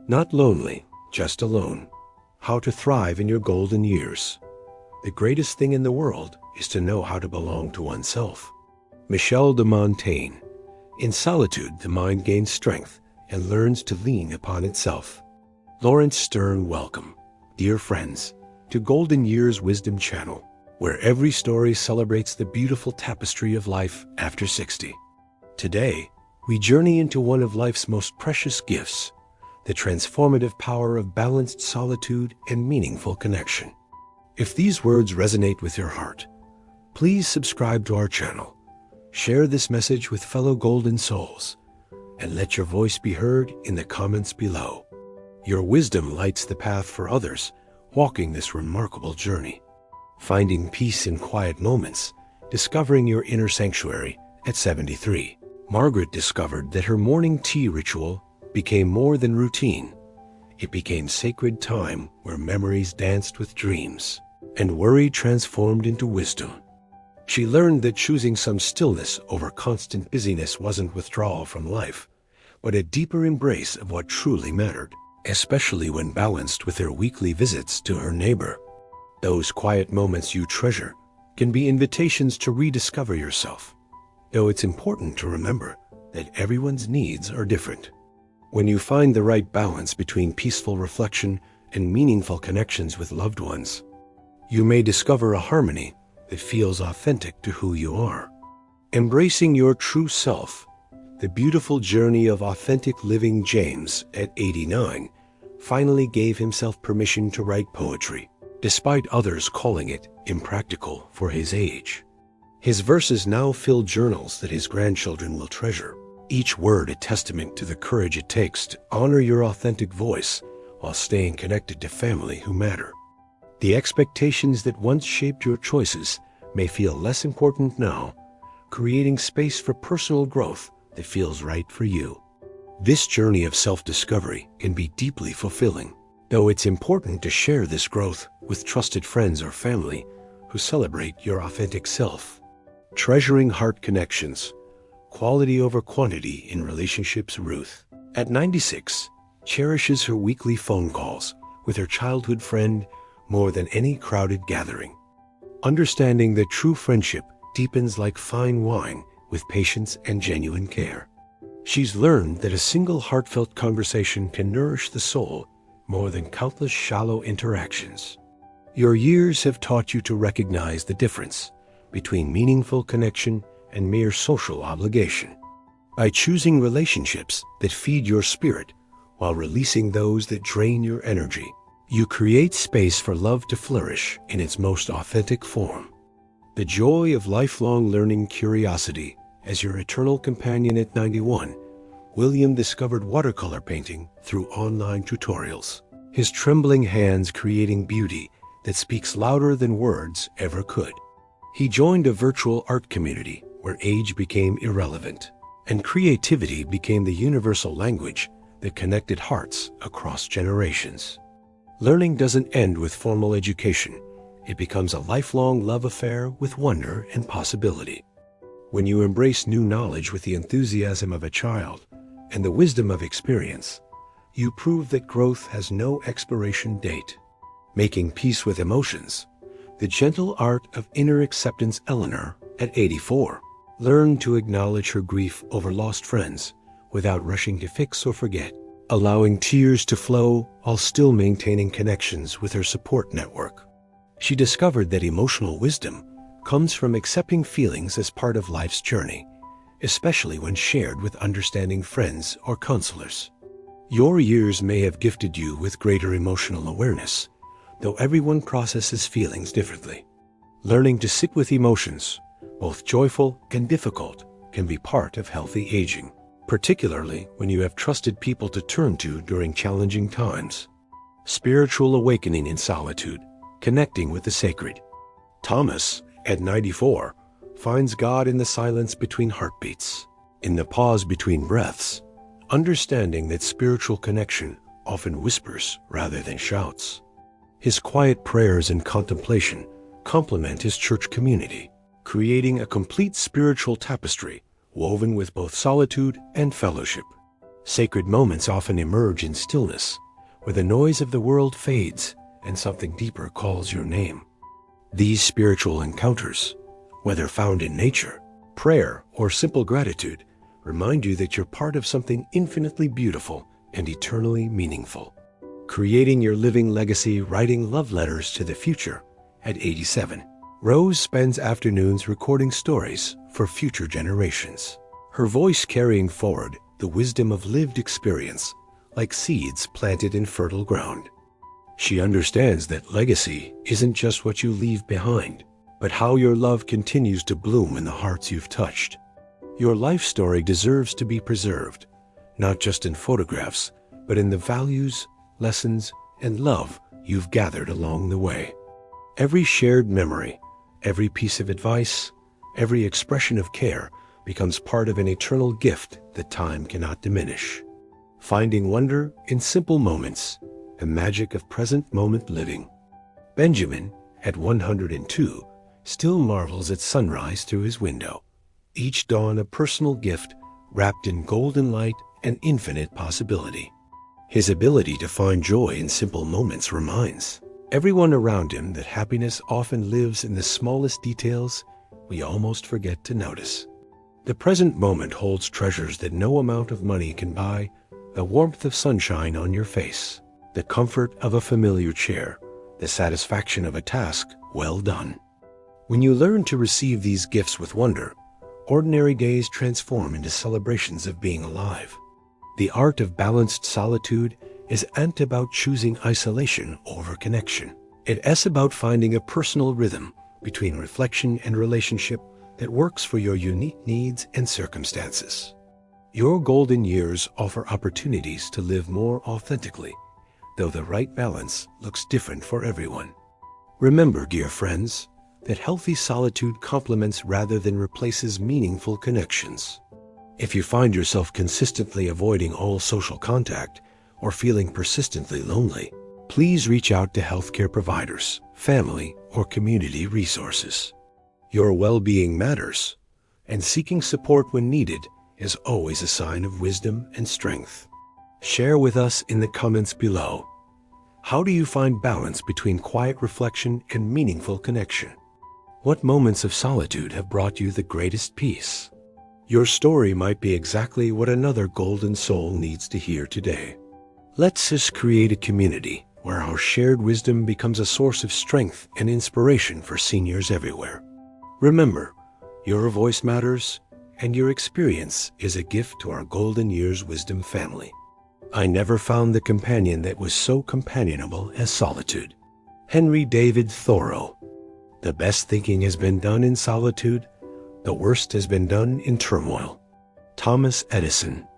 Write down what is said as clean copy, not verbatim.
Not lonely, just alone. How to thrive in your golden years. The greatest thing in the world is to know how to belong to oneself. Michel de Montaigne. In solitude, the mind gains strength and learns to lean upon itself. Lawrence Stern. Welcome, dear friends, to Golden Years Wisdom Channel, where every story celebrates the beautiful tapestry of life after 60. Today, we journey into one of life's most precious gifts, the transformative power of balanced solitude and meaningful connection. If these words resonate with your heart, please subscribe to our channel, share this message with fellow golden souls, and let your voice be heard in the comments below. Your wisdom lights the path for others walking this remarkable journey. Finding peace in quiet moments, discovering your inner sanctuary. At 73, Margaret discovered that her morning tea ritual became more than routine. It became sacred time where memories danced with dreams and worry transformed into wisdom. She learned that choosing some stillness over constant busyness wasn't withdrawal from life, but a deeper embrace of what truly mattered, especially when balanced with her weekly visits to her neighbor. Those quiet moments you treasure can be invitations to rediscover yourself, though it's important to remember that everyone's needs are different. When you find the right balance between peaceful reflection and meaningful connections with loved ones, you may discover a harmony that feels authentic to who you are. Embracing your true self, the beautiful journey of authentic living. James, at 89, finally gave himself permission to write poetry, despite others calling it impractical for his age. His verses now fill journals that his grandchildren will treasure, each word a testament to the courage it takes to honor your authentic voice while staying connected to family who matter. The expectations that once shaped your choices may feel less important now, creating space for personal growth that feels right for you. This journey of self-discovery can be deeply fulfilling, though it's important to share this growth with trusted friends or family who celebrate your authentic self. Treasuring heart connections, quality over quantity in relationships. Ruth, at 96, cherishes her weekly phone calls with her childhood friend more than any crowded gathering. Understanding that true friendship deepens like fine wine with patience and genuine care. She's learned that a single heartfelt conversation can nourish the soul more than countless shallow interactions. Your years have taught you to recognize the difference between meaningful connection and mere social obligation. By choosing relationships that feed your spirit while releasing those that drain your energy, you create space for love to flourish in its most authentic form. The joy of lifelong learning. Curiosity. As your eternal companion at 91, William discovered watercolor painting through online tutorials, his trembling hands creating beauty that speaks louder than words ever could. He joined a virtual art community where age became irrelevant, and creativity became the universal language that connected hearts across generations. Learning doesn't end with formal education. It becomes a lifelong love affair with wonder and possibility. When you embrace new knowledge with the enthusiasm of a child and the wisdom of experience, you prove that growth has no expiration date. Making peace with emotions. The gentle art of inner acceptance. Eleanor, at 84, learned to acknowledge her grief over lost friends without rushing to fix or forget, allowing tears to flow while still maintaining connections with her support network. She discovered that emotional wisdom comes from accepting feelings as part of life's journey, especially when shared with understanding friends or counselors. Your years may have gifted you with greater emotional awareness, though everyone processes feelings differently. Learning to sit with emotions, both joyful and difficult, can be part of healthy aging, particularly when you have trusted people to turn to during challenging times. Spiritual awakening in solitude. Connecting with the sacred. Thomas, at 94, finds God in the silence between heartbeats, in the pause between breaths, understanding that spiritual connection often whispers rather than shouts. His quiet prayers and contemplation complement his church community, creating a complete spiritual tapestry woven with both solitude and fellowship. Sacred moments often emerge in stillness, where the noise of the world fades and something deeper calls your name. These spiritual encounters, whether found in nature, prayer, or simple gratitude, remind you that you're part of something infinitely beautiful and eternally meaningful. Creating your living legacy, writing love letters to the future. At 87, Rose spends afternoons recording stories for future generations. Her voice carrying forward the wisdom of lived experience, like seeds planted in fertile ground. She understands that legacy isn't just what you leave behind, but how your love continues to bloom in the hearts you've touched. Your life story deserves to be preserved, not just in photographs, but in the values, lessons, and love you've gathered along the way. Every shared memory, every piece of advice, every expression of care becomes part of an eternal gift that time cannot diminish. Finding wonder in simple moments, the magic of present moment living. Benjamin, at 102, still marvels at sunrise through his window. Each dawn a personal gift wrapped in golden light and infinite possibility. His ability to find joy in simple moments reminds everyone around him that happiness often lives in the smallest details we almost forget to notice. The present moment holds treasures that no amount of money can buy: the warmth of sunshine on your face, the comfort of a familiar chair, the satisfaction of a task well done. When you learn to receive these gifts with wonder, ordinary days transform into celebrations of being alive. The art of balanced solitude isn't about choosing isolation over connection. It's about finding a personal rhythm between reflection and relationship that works for your unique needs and circumstances. Your golden years offer opportunities to live more authentically, though the right balance looks different for everyone. Remember, dear friends, that healthy solitude complements rather than replaces meaningful connections. If you find yourself consistently avoiding all social contact or feeling persistently lonely, please reach out to healthcare providers, family, or community resources. Your well-being matters, and seeking support when needed is always a sign of wisdom and strength. Share with us in the comments below. How do you find balance between quiet reflection and meaningful connection? What moments of solitude have brought you the greatest peace? Your story might be exactly what another golden soul needs to hear today. Let's just create a community where our shared wisdom becomes a source of strength and inspiration for seniors everywhere. Remember, your voice matters, and your experience is a gift to our Golden Years Wisdom family. I never found the companion that was so companionable as solitude. Henry David Thoreau. The best thinking has been done in solitude. The worst has been done in turmoil. Thomas Edison.